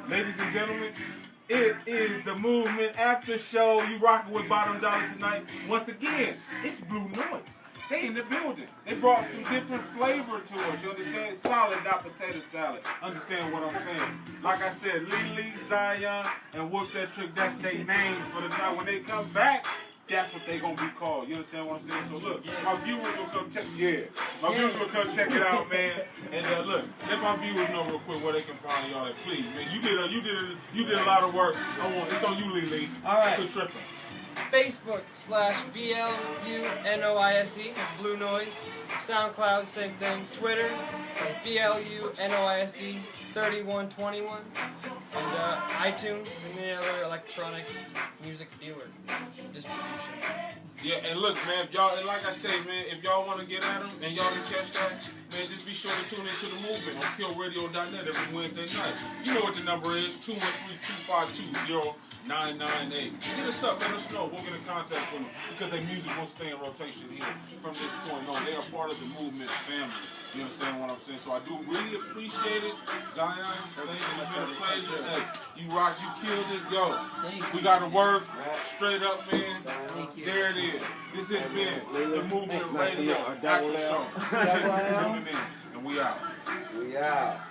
Ladies and gentlemen, it is the Movement After Show. You rocking with Bottom Dollar tonight. Once again, it's Blu Noise. They in the building. They brought some different flavor to us. You understand? Solid, not potato salad. Understand what I'm saying? Like I said, Lee, Zion, and Whoop That Trick, that's their names for the night. When they come back, that's what they gonna be called. You understand what I'm saying? So look, my viewers gonna come check. My viewers gonna come check it out, man. And look, let my viewers know real quick where they can find y'all at. Please, man. You did a lot of work. It's on you, Lee. All right. Quit tripping. Facebook/BLUNOISE, that's Blu Noise. SoundCloud, same thing. Twitter is BLUNOISE 3121. And iTunes and any other electronic music dealer distribution. Yeah, and look, man, if y'all, and like I say, man, if y'all want to get at them and y'all can catch that, man, just be sure to tune into the movement on KillRadio.net every Wednesday night. You know what the number is, 213-252-0998. Hit us up, let us know. We'll get in contact with them because their music will stay in rotation here from this point on. They are part of the movement family. You understand what I'm saying? So I do really appreciate it. Zion, it's been a pleasure. Hey, you rock, you killed it. Yo, we got to work straight up, man. There it is. This has been the Movement Radio After Show. Appreciate you for tuning in. And we out. We out.